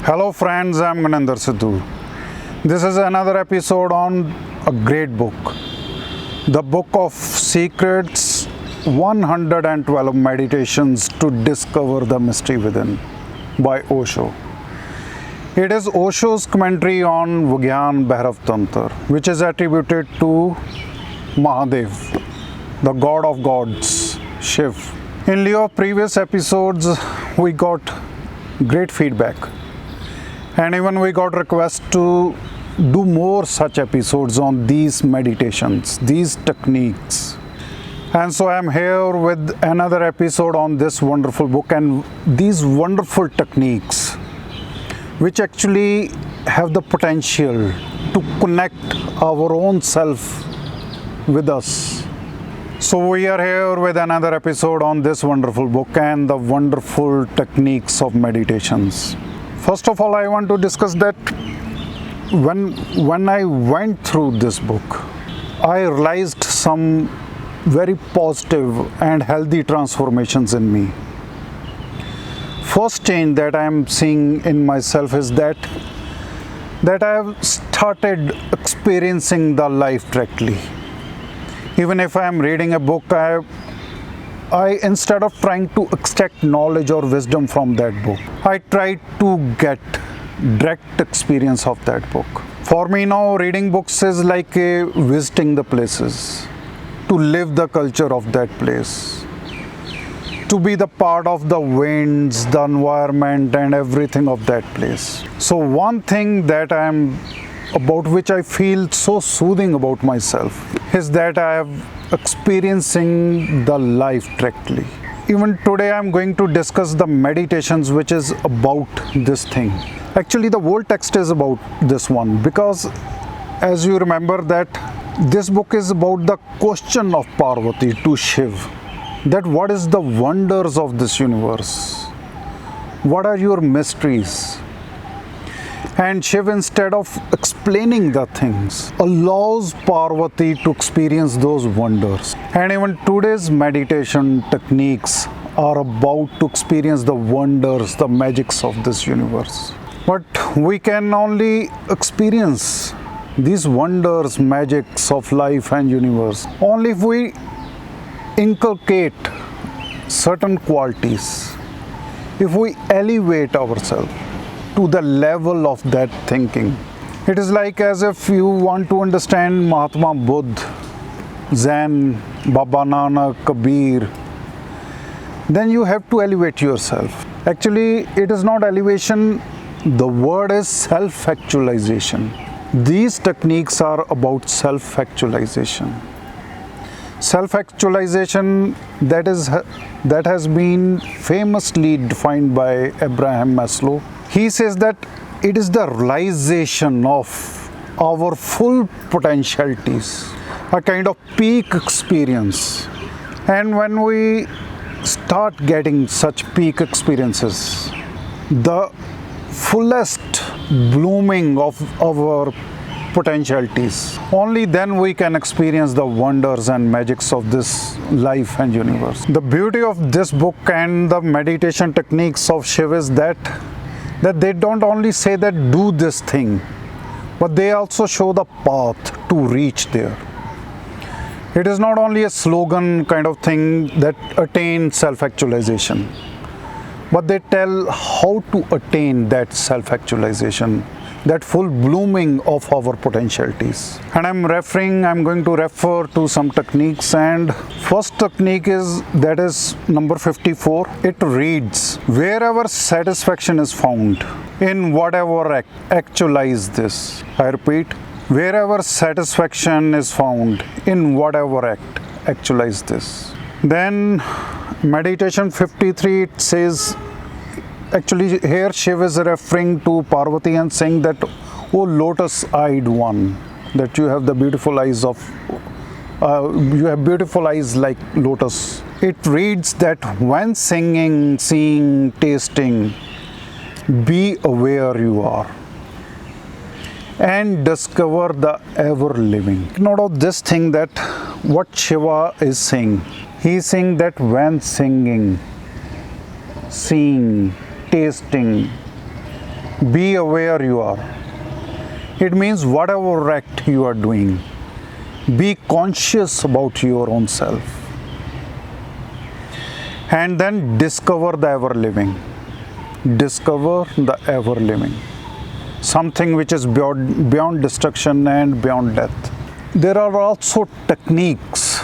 Hello friends, I'm Guninder Sidhu. This is another episode on a great book. The Book of Secrets, 112 Meditations to Discover the Mystery Within by Osho. It is Osho's commentary on Vigyan Bhairav Tantra, which is attributed to Mahadev, the god of gods, Shiv. In lieu of previous episodes, we got great feedback. And even we got requests to do more such episodes on these meditations, these techniques. And so I'm here with another episode on this wonderful book and these wonderful techniques, which actually have the potential to connect our own self with us. So we are here with another episode on this wonderful book and the wonderful techniques of meditations. First of all, I want to discuss that when I went through this book, I realized some very positive and healthy transformations in me. First change that I am seeing in myself is that I have started experiencing the life directly. Even if I am reading a book, I instead of trying to extract knowledge or wisdom from that book, I try to get direct experience of that book. For me now, reading books is like visiting the places, to live the culture of that place, to be the part of the winds, the environment and everything of that place. So one thing that about which I feel so soothing about myself is that I am experiencing the life directly. Even today I am going to discuss the meditations which is about this thing. Actually the whole text is about this one, because as you remember that this book is about the question of Parvati to Shiv, that what is the wonders of this universe? What are your mysteries? And Shiv, instead of explaining the things, allows Parvati to experience those wonders. And even today's meditation techniques are about to experience the wonders, the magics of this universe. But we can only experience these wonders, magics of life and universe only if we inculcate certain qualities, if we elevate ourselves to the level of that thinking. It is like as if you want to understand Mahatma Buddha, Zen, Baba Nanak, Kabir, then you have to elevate yourself. Actually, it is not elevation, the word is self-actualization. These techniques are about self-actualization. Self-actualization that has been famously defined by Abraham Maslow. He says that it is the realization of our full potentialities, a kind of peak experience. And when we start getting such peak experiences, the fullest blooming of our potentialities, only then we can experience the wonders and magics of this life and universe. The beauty of this book and the meditation techniques of Shiv is that they don't only say that do this thing, but they also show the path to reach there. It is not only a slogan kind of thing that attain self-actualization, but they tell how to attain that self-actualization, that full blooming of our potentialities. And I'm going to refer to some techniques, and first technique is number 54. It reads, wherever satisfaction is found, in whatever act, actualize this. I repeat, wherever satisfaction is found, in whatever act, actualize this. Then meditation 53, it says, actually here Shiv is referring to Parvati and saying that, oh lotus-eyed one, that you have the beautiful eyes you have beautiful eyes like lotus. It reads that when singing, seeing, tasting, be aware you are and discover the ever-living. Note of this thing that what Shiva is saying. He is saying that when singing, seeing, tasting, Be aware you are. It means whatever act you are doing, be conscious about your own self. And then discover the ever living. Discover the ever living. Something which is beyond destruction and beyond death. There are also techniques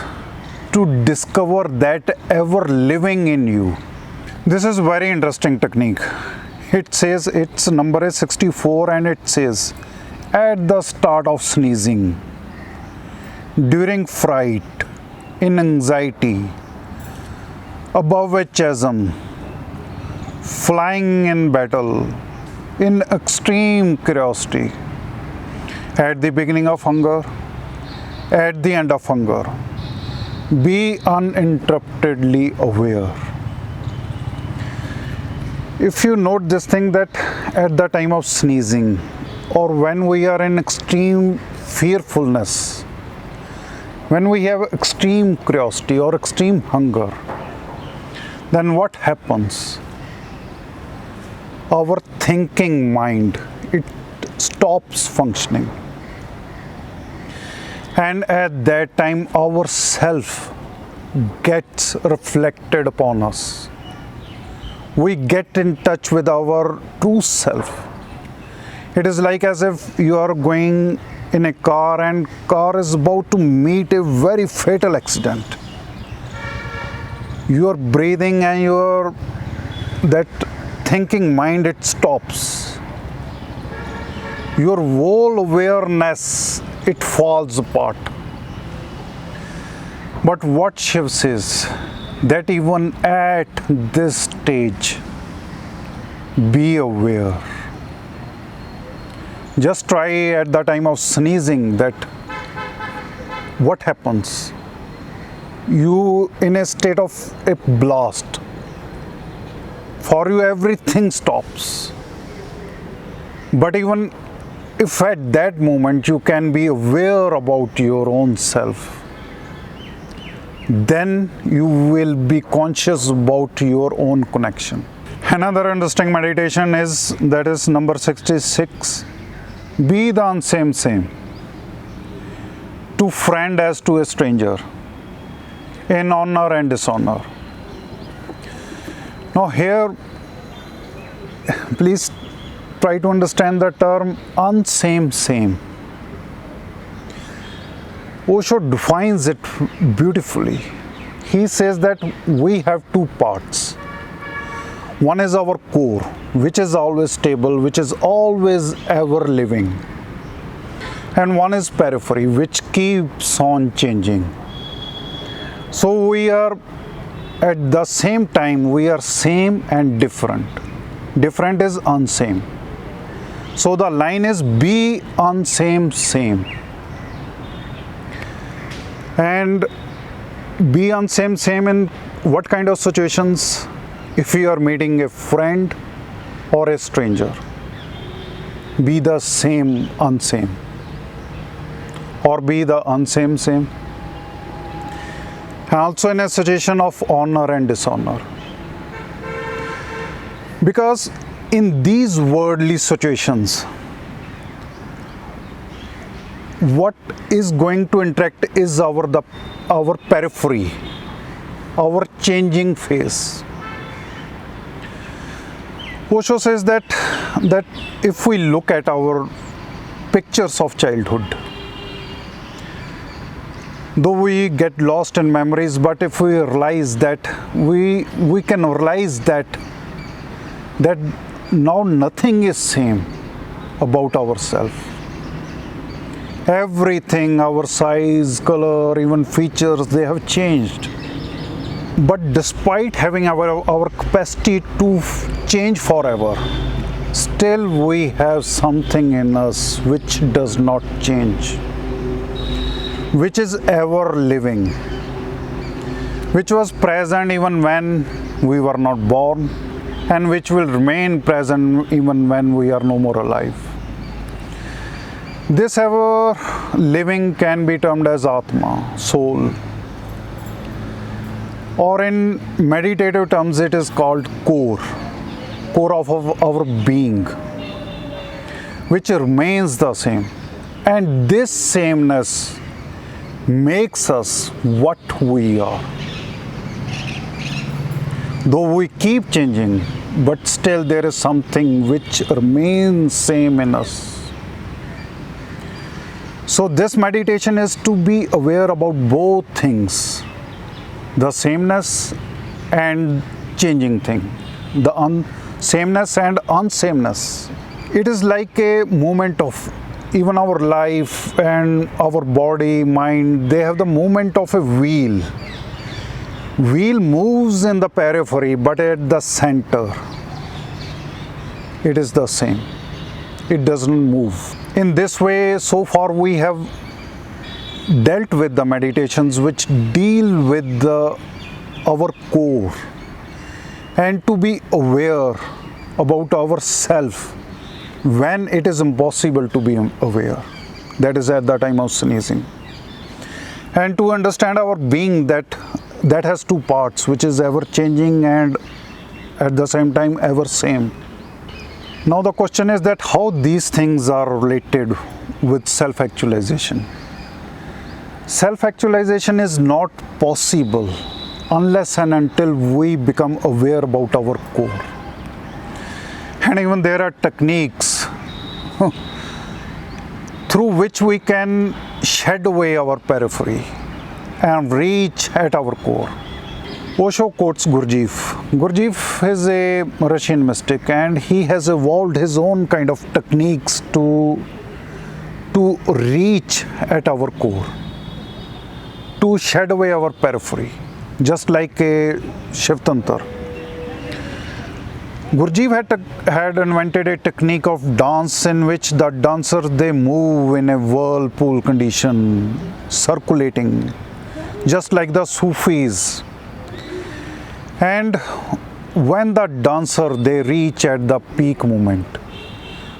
to discover that ever living in you. This is very interesting technique. It says, its number is 64, and it says, at the start of sneezing, during fright, in anxiety, above a chasm, flying in battle, in extreme curiosity, at the beginning of hunger, at the end of hunger, be uninterruptedly aware. If you note this thing, that at the time of sneezing, or when we are in extreme fearfulness, when we have extreme curiosity or extreme hunger, then what happens? Our thinking mind, it stops functioning. And at that time, our self gets reflected upon us. We get in touch with our true self. It is like as if you are going in a car and car is about to meet a very fatal accident. Your breathing and your that thinking mind, it stops. Your whole awareness, it falls apart. But what Shiv says, that even at this stage, be aware. Just try at the time of sneezing that what happens. You in a state of a blast. For you everything stops. But even if at that moment you can be aware about your own self, then you will be conscious about your own connection. Another interesting meditation is, that is number 66. Be the unsame same, to friend as to a stranger, in honor and dishonor. Now here, please try to understand the term unsame same. Osho defines it beautifully. He says that we have two parts. One is our core, which is always stable, which is always ever living. And one is periphery, which keeps on changing. So we are, at the same time, we are same and different. Different is unsame. So the line is be unsame same. And be unsame same in what kind of situations? If you are meeting a friend or a stranger, be the same unsame, or be the unsame same. And also in a situation of honor and dishonor. Because in these worldly situations, what is going to interact is our periphery, our changing face. Osho says that if we look at our pictures of childhood, though we get lost in memories, but if we realize that we can realize that now nothing is same about ourselves. Everything, our size, color, even features, they have changed. But despite having our capacity to change forever, still we have something in us which does not change, which is ever living, which was present even when we were not born, and which will remain present even when we are no more alive. This ever living can be termed as Atma, soul. Or in meditative terms, it is called core of our being. which remains the same. And this sameness makes us what we are. Though we keep changing, but still there is something which remains same in us. So this meditation is to be aware about both things, the sameness and changing thing, the sameness and unsameness. It is like a movement of even our life and our body, mind, they have the movement of a wheel. Wheel moves in the periphery, but at the center, it is the same. It doesn't move. In this way, so far we have dealt with the meditations which deal with our core, and to be aware about ourself when it is impossible to be aware, that is at the time of sneezing, and to understand our being that has two parts, which is ever changing and at the same time ever same. Now the question is that how these things are related with self-actualization. Self-actualization is not possible unless and until we become aware about our core. And even there are techniques through which we can shed away our periphery and reach at our core. Osho quotes Gurdjieff. Gurdjieff is a Russian mystic, and he has evolved his own kind of techniques to reach at our core, to shed away our periphery, just like a Shiv Tantra. Gurdjieff had invented a technique of dance in which the dancers, they move in a whirlpool condition, circulating, just like the Sufis. And when the dancer, they reach at the peak moment,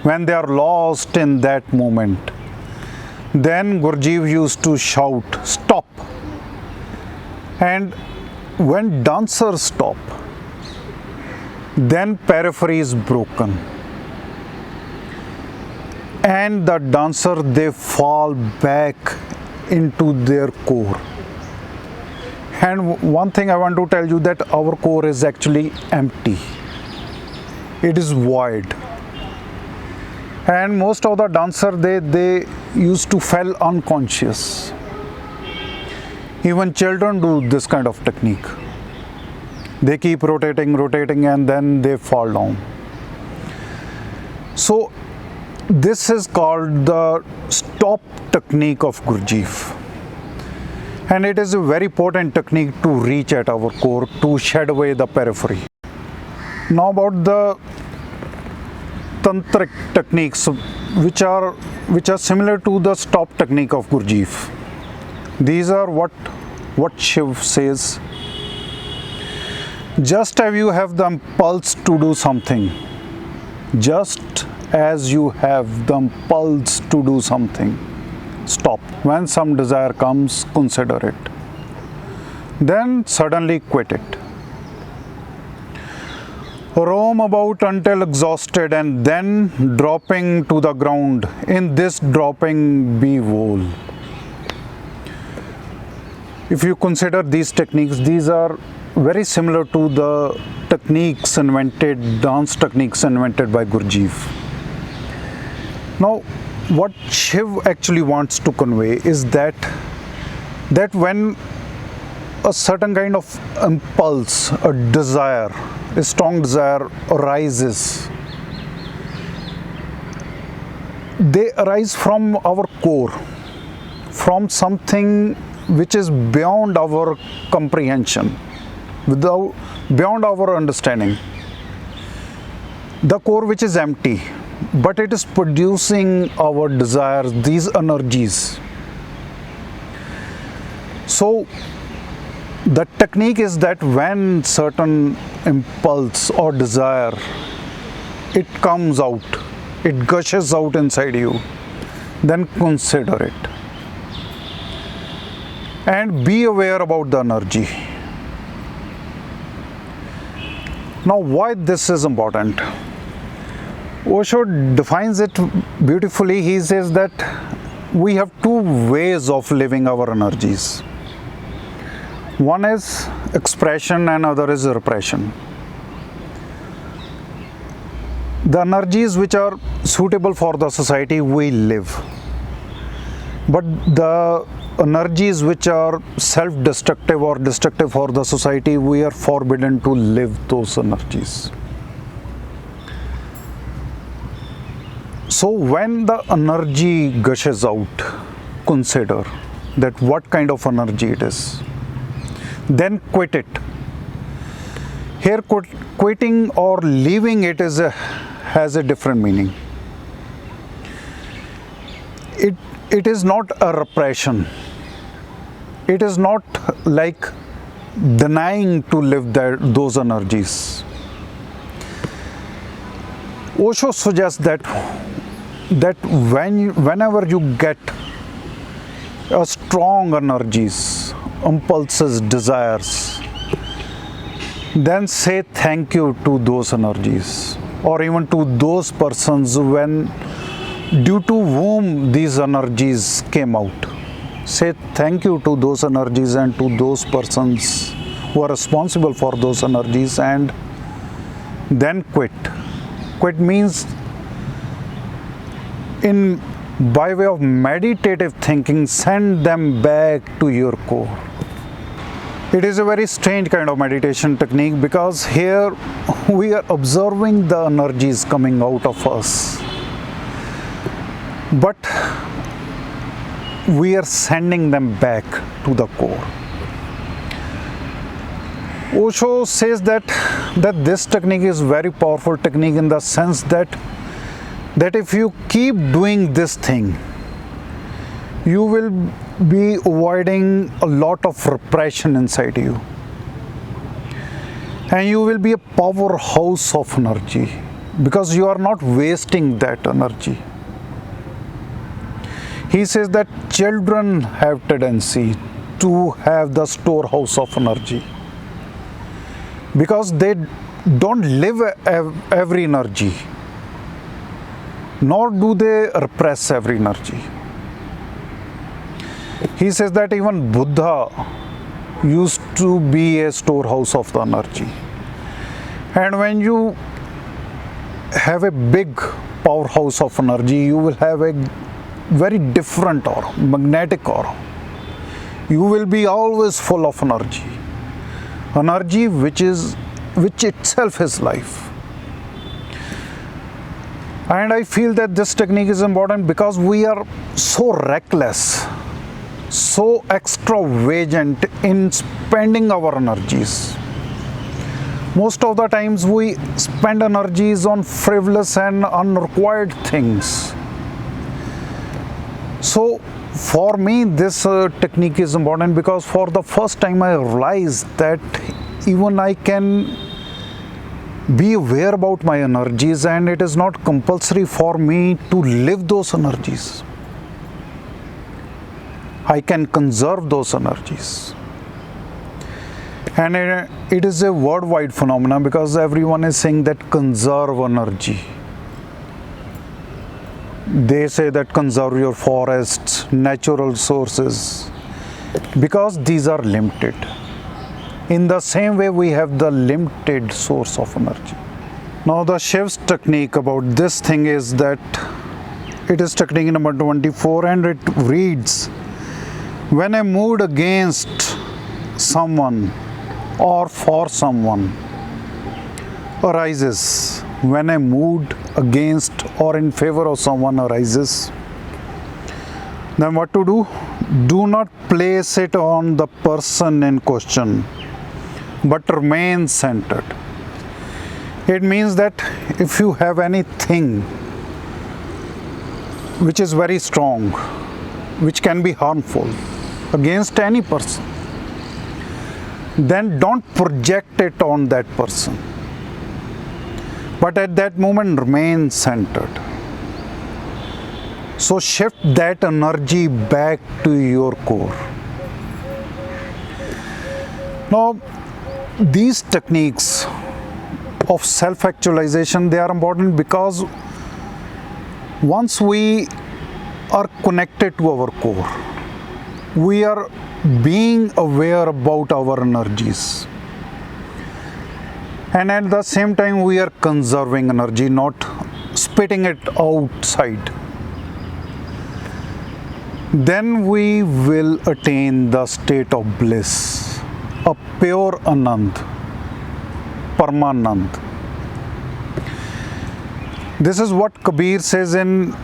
when they are lost in that moment, then Gurdjieff used to shout, "Stop!" And when dancers stop, then periphery is broken, and the dancer, they fall back into their core. And one thing I want to tell you, that our core is actually empty. It is void. And most of the dancers, they used to fall unconscious. Even children do this kind of technique. They keep rotating, and then they fall down. So this is called the stop technique of Gurdjieff. And it is a very potent technique to reach at our core, to shed away the periphery. Now about the tantric techniques which are similar to the stop technique of Gurdjieff. These are what Shiv says. Just as you have the impulse to do something, just as you have the impulse to do something, stop. When some desire comes, consider it. Then suddenly quit it. Roam about until exhausted, and then dropping to the ground. In this dropping, be whole. If you consider these techniques, these are very similar to the dance techniques invented by Gurdjieff. Now, what Shiv actually wants to convey is that when a certain kind of impulse, a desire, a strong desire arises, they arise from our core, from something which is beyond our comprehension, beyond our understanding. The core which is empty, but it is producing our desires, these energies. So the technique is that when certain impulse or desire, it comes out, it gushes out inside you, then consider it and be aware about the energy. Now, why this is important? Osho defines it beautifully. He says that we have two ways of living our energies. One is expression and other is repression. The energies which are suitable for the society, we live. But the energies which are self-destructive or destructive for the society, we are forbidden to live those energies. So when the energy gushes out, consider that what kind of energy it is. Then quit it. Here quitting or leaving it has a different meaning. It is not a repression. It is not like denying to live those energies. Osho suggests that whenever you get a strong energies, impulses, desires, then say thank you to those energies, or even to those persons due to whom these energies came out. Say thank you to those energies and to those persons who are responsible for those energies, and then quit. Quit means by way of meditative thinking, send them back to your core. It is a very strange kind of meditation technique, because here we are observing the energies coming out of us, but we are sending them back to the core. Osho says that this technique is very powerful technique in the sense that if you keep doing this thing, you will be avoiding a lot of repression inside you, and you will be a powerhouse of energy, because you are not wasting that energy. He says that children have tendency to have the storehouse of energy, because they don't live every energy, nor do they repress every energy. He says that even Buddha used to be a storehouse of the energy. And when you have a big powerhouse of energy, you will have a very different aura, magnetic aura. You will be always full of energy. Energy which itself is life. And I feel that this technique is important because we are so reckless, so extravagant in spending our energies. Most of the times we spend energies on frivolous and unrequired things. So for me this technique is important, because for the first time I realized that even I can be aware about my energies, and it is not compulsory for me to live those energies. I can conserve those energies. And it is a worldwide phenomenon, because everyone is saying that conserve energy. They say that conserve your forests, natural sources, because these are limited. In the same way, we have the limited source of energy. Now, the Shiv's technique about this thing is that it is technique number 24, and it reads: when a mood against someone or for someone arises, when a mood against or in favor of someone arises, then what to do? Do not place it on the person in question, but remain centered. It means that if you have anything which is very strong, which can be harmful against any person, then don't project it on that person, but at that moment remain centered. So shift that energy back to your core. Now, these techniques of self-actualization, they are important because Once we are connected to our core, we are being aware about our energies. And at the same time, we are conserving energy, not spitting it outside. Then we will attain the state of bliss, a pure Anand, Paramanand. This is what Kabir says in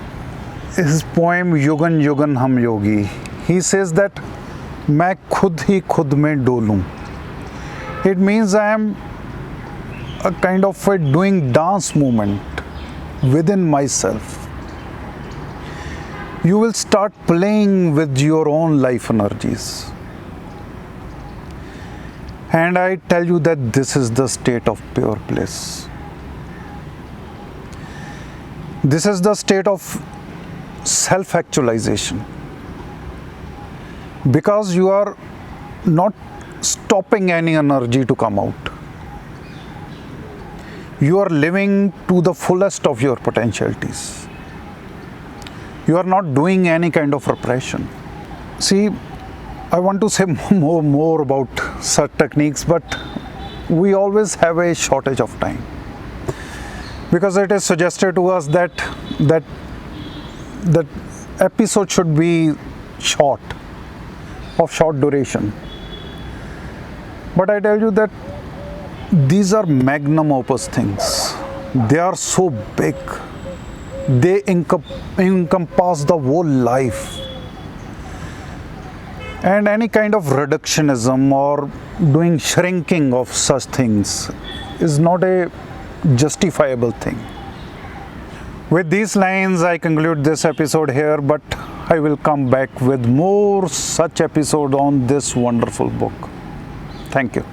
his poem Yugan Yugan Hum Yogi. He says that मैं खुद ही खुद में डोलूं. It means I am a kind of a doing dance movement within myself. You will start playing with your own life energies. And I tell you that this is the state of pure bliss. This is the state of self-actualization. Because you are not stopping any energy to come out. You are living to the fullest of your potentialities. You are not doing any kind of repression. See, I want to say more about such techniques, but we always have a shortage of time. Because it is suggested to us that episode should be short, of short duration. But I tell you that these are magnum opus things. They are so big. They encompass the whole life. And any kind of reductionism or doing shrinking of such things is not a justifiable thing. With these lines, I conclude this episode here, but I will come back with more such episode on this wonderful book. Thank you.